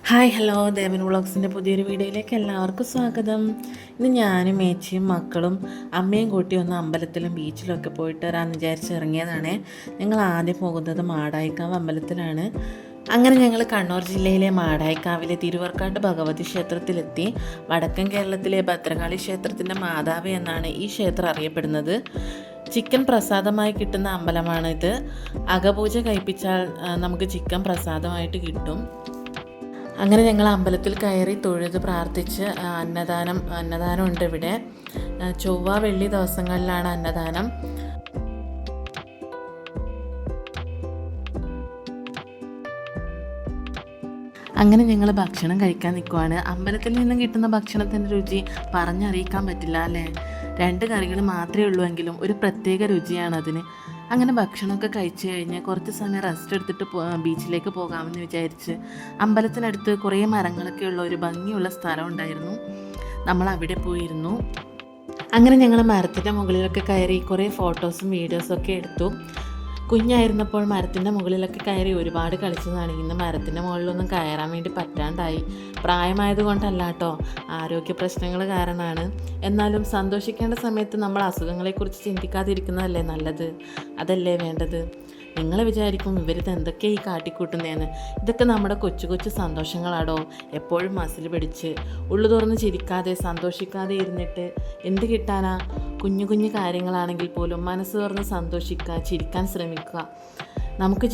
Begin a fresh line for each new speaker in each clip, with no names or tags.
Hi hello ദേവൻ വ്ളോഗ്സിൻ്റെ പുതിയൊരു വീഡിയോയിലേക്ക് എല്ലാവർക്കും സ്വാഗതം. ഇന്ന് ഞാനും മേച്ചിയും മക്കളും അമ്മയും കൂട്ടി ഒന്ന് അമ്പലത്തിലും ബീച്ചിലും ഒക്കെ പോയിട്ട് വരാമെന്ന് വിചാരിച്ച് ഇറങ്ങിയതാണ്. ഞങ്ങൾ ആദ്യം പോകുന്നത് മാടായിക്കാവ് അമ്പലത്തിലാണ്. അങ്ങനെ ഞങ്ങൾ കണ്ണൂർ ജില്ലയിലെ മാടായിക്കാവിലെ തിരുവർക്കാട്ട് ഭഗവതി ക്ഷേത്രത്തിലെത്തി. വടക്കൻ കേരളത്തിലെ ഭദ്രകാളി ക്ഷേത്രത്തിൻ്റെ മാതാവ് എന്നാണ് ഈ ക്ഷേത്രം അറിയപ്പെടുന്നത്. ചിക്കൻ പ്രസാദമായി കിട്ടുന്ന അമ്പലമാണിത്. അകപൂജ കഴിപ്പിച്ചാൽ നമുക്ക് ചിക്കൻ പ്രസാദമായിട്ട് കിട്ടും. അങ്ങനെ ഞങ്ങൾ അമ്പലത്തിൽ കയറി തൊഴുത് പ്രാർത്ഥിച്ച് അന്നദാനം ഉണ്ട് ഇവിടെ. ചൊവ്വ വെള്ളി ദിവസങ്ങളിലാണ് അന്നദാനം. അങ്ങനെ ഞങ്ങൾ ഭക്ഷണം കഴിക്കാൻ നിൽക്കുവാണ്. അമ്പലത്തിൽ നിന്നും കിട്ടുന്ന ഭക്ഷണത്തിൻ്റെ രുചി പറഞ്ഞറിയിക്കാൻ പറ്റില്ല അല്ലേ. 2 കറികൾ മാത്രമേ ഉള്ളൂ എങ്കിലും ഒരു പ്രത്യേക രുചിയാണ് അതിന്. അങ്ങനെ ഭക്ഷണമൊക്കെ കഴിച്ച് കഴിഞ്ഞ് കുറച്ച് സമയം റെസ്റ്റ് എടുത്തിട്ട് ബീച്ചിലേക്ക് പോകാമെന്ന് വിചാരിച്ച് അമ്പലത്തിനടുത്ത് കുറേ മരങ്ങളൊക്കെ ഉള്ള ഒരു ഭംഗിയുള്ള സ്ഥലം ഉണ്ടായിരുന്നു. നമ്മൾ അവിടെ പോയിരുന്നു. അങ്ങനെ ഞങ്ങൾ മരത്തിൻ്റെ മുകളിലൊക്കെ കയറി കുറേ ഫോട്ടോസും വീഡിയോസും ഒക്കെ എടുത്തു. കുഞ്ഞായിരുന്നപ്പോൾ മരത്തിൻ്റെ മുകളിലൊക്കെ കയറി ഒരുപാട് കളിച്ചതാണ്. ഇന്ന് മരത്തിൻ്റെ മുകളിലൊന്നും കയറാൻ വേണ്ടി പറ്റാണ്ടായി. പ്രായമായതുകൊണ്ടല്ല കേട്ടോ, ആരോഗ്യ പ്രശ്നങ്ങൾ കാരണമാണ്. എന്നാലും സന്തോഷിക്കേണ്ട സമയത്ത് നമ്മൾ അസുഖങ്ങളെക്കുറിച്ച് ചിന്തിക്കാതിരിക്കുന്നതല്ലേ നല്ലത്. അതല്ലേ വേണ്ടത്. നിങ്ങൾ വിചാരിക്കും ഇവരിത് എന്തൊക്കെയാണ് ഈ കാട്ടിക്കൂട്ടുന്നതെന്ന്. ഇതൊക്കെ നമ്മുടെ കൊച്ചു കൊച്ചു സന്തോഷങ്ങളാടോ. എപ്പോഴും മസിൽ പിടിച്ച് ഉള്ളു തുറന്ന് ചിരിക്കാതെ സന്തോഷിക്കാതെ ഇരുന്നിട്ട് എന്ത് കിട്ടാനാ. കുഞ്ഞു കുഞ്ഞു കാര്യങ്ങളാണെങ്കിൽ പോലും മനസ്സ് തുറന്ന് സന്തോഷിക്കുക, ചിരിക്കാൻ ശ്രമിക്കുക. നമുക്ക്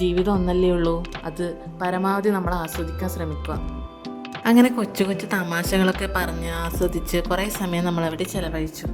ജീവിതം ഒന്നല്ലേ ഉള്ളൂ. അത് പരമാവധി നമ്മൾ ആസ്വദിക്കാൻ ശ്രമിക്കുക. അങ്ങനെ കൊച്ചു കൊച്ചു തമാശകളൊക്കെ പറഞ്ഞ് ആസ്വദിച്ച് കുറേ സമയം നമ്മളവിടെ ചിലവഴിച്ചു.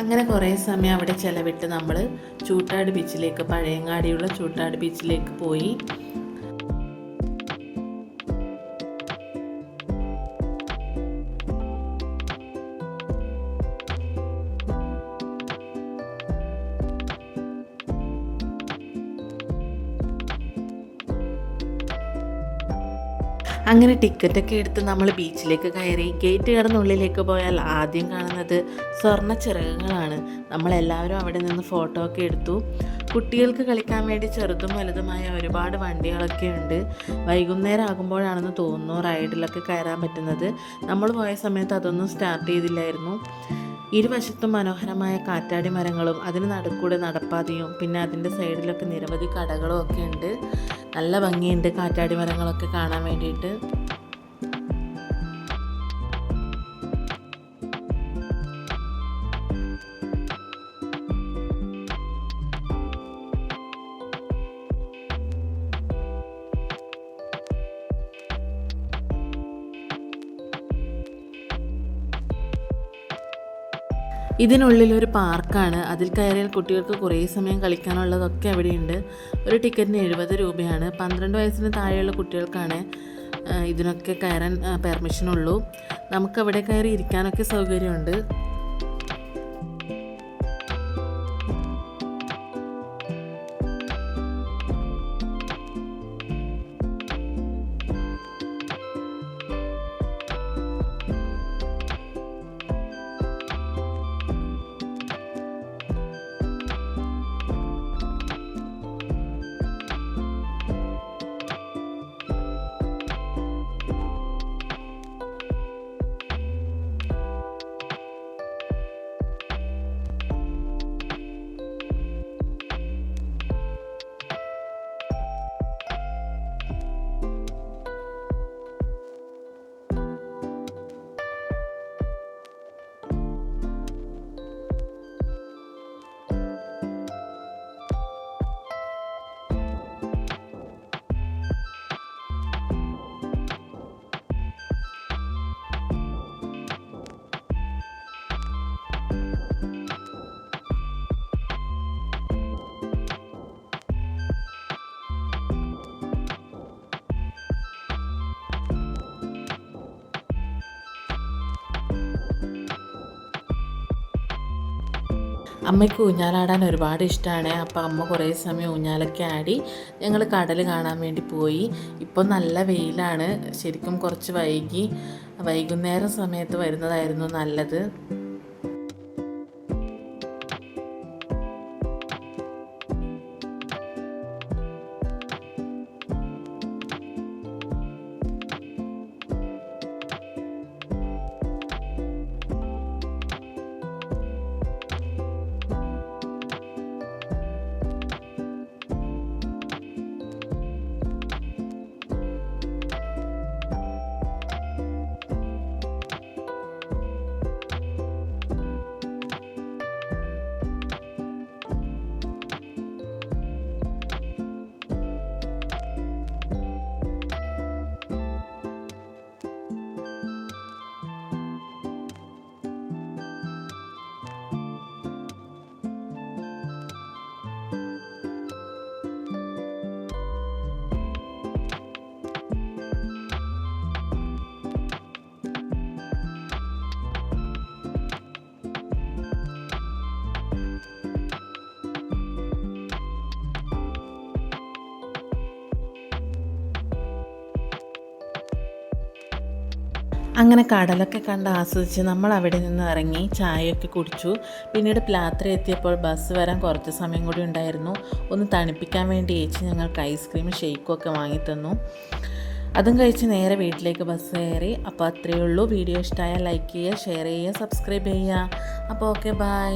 അങ്ങനെ കുറേ സമയം അവിടെ ചിലവിട്ട് നമ്മൾ ചൂട്ടാട് ബീച്ചിലേക്ക്, പഴയങ്ങാടിയുള്ള ചൂട്ടാട് ബീച്ചിലേക്ക് പോയി. അങ്ങനെ ടിക്കറ്റൊക്കെ എടുത്ത് നമ്മൾ ബീച്ചിലേക്ക് കയറി. ഗേറ്റ് കടന്നുള്ളിലേക്ക് പോയാൽ ആദ്യം കാണുന്നത് സ്വർണ്ണ ചിറകുകളാണ്. നമ്മളെല്ലാവരും അവിടെ നിന്ന് ഫോട്ടോ ഒക്കെ എടുത്തു. കുട്ടികൾക്ക് കളിക്കാൻ വേണ്ടി ചെറുതും വലുതുമായ ഒരുപാട് വണ്ടികളൊക്കെ ഉണ്ട്. വൈകുന്നേരം ആകുമ്പോഴാണെന്ന് തോന്നുന്നു റൈഡിലൊക്കെ കയറാൻ പറ്റുന്നത്. നമ്മൾ പോയ സമയത്ത് അതൊന്നും സ്റ്റാർട്ട് ചെയ്തില്ലായിരുന്നു. ഇരുവശത്തും മനോഹരമായ കാറ്റാടി മരങ്ങളും അതിന് നടുക്കൂടെ നടപ്പാതയും പിന്നെ അതിൻ്റെ സൈഡിലൊക്കെ നിരവധി കടകളും ഒക്കെ ഉണ്ട്. നല്ല ഭംഗിയുണ്ട് കാറ്റാടി മരങ്ങളൊക്കെ കാണാൻ വേണ്ടിയിട്ട്. ഇതിനുള്ളിലൊരു പാർക്കാണ്. അതിൽ കയറിയാൽ കുട്ടികൾക്ക് കുറേ സമയം കളിക്കാനുള്ളതൊക്കെ അവിടെയുണ്ട്. ഒരു ടിക്കറ്റിന് 70 രൂപയാണ്. 12 വയസ്സിന് താഴെയുള്ള കുട്ടികൾക്കാണ് ഇതിനൊക്കെ കയറാൻ പെർമിഷനുള്ളൂ. നമുക്കവിടെ കയറി ഇരിക്കാനൊക്കെ സൗകര്യമുണ്ട്. അമ്മയ്ക്ക് ഊഞ്ഞാലാടാൻ ഒരുപാട് ഇഷ്ടമാണ്. അപ്പോൾ അമ്മ കുറേ സമയം ഊഞ്ഞാലൊക്കെ ആടി ഞങ്ങൾ കടൽ കാണാൻ വേണ്ടി പോയി. ഇപ്പോൾ നല്ല വെയിലാണ്, ശരിക്കും കുറച്ച് വൈകുന്നേരം സമയത്ത് വരുന്നതായിരുന്നു നല്ലത്. അങ്ങനെ കടലൊക്കെ കണ്ട് ആസ്വദിച്ച് നമ്മൾ അവിടെ നിന്ന് ഇറങ്ങി ചായയൊക്കെ കുടിച്ചു. പിന്നീട് പ്ലാത്ര എത്തിയപ്പോൾ ബസ് വരാൻ കുറച്ച് സമയം കൂടി ഉണ്ടായിരുന്നു. ഒന്ന് തണുപ്പിക്കാൻ വേണ്ടി ചേച്ചി ഞങ്ങൾക്ക് ഐസ്ക്രീമും ഷെയ്ക്കും ഒക്കെ വാങ്ങിത്തന്നു. അതും കഴിച്ച് നേരെ വീട്ടിലേക്ക് ബസ് കയറി. അപ്പോൾ അത്രയേ ഉള്ളൂ. വീഡിയോ ഇഷ്ടമായാൽ ലൈക്ക് ചെയ്യുക, ഷെയർ ചെയ്യുക, സബ്സ്ക്രൈബ് ചെയ്യുക. അപ്പോൾ ഓക്കെ, ബൈ.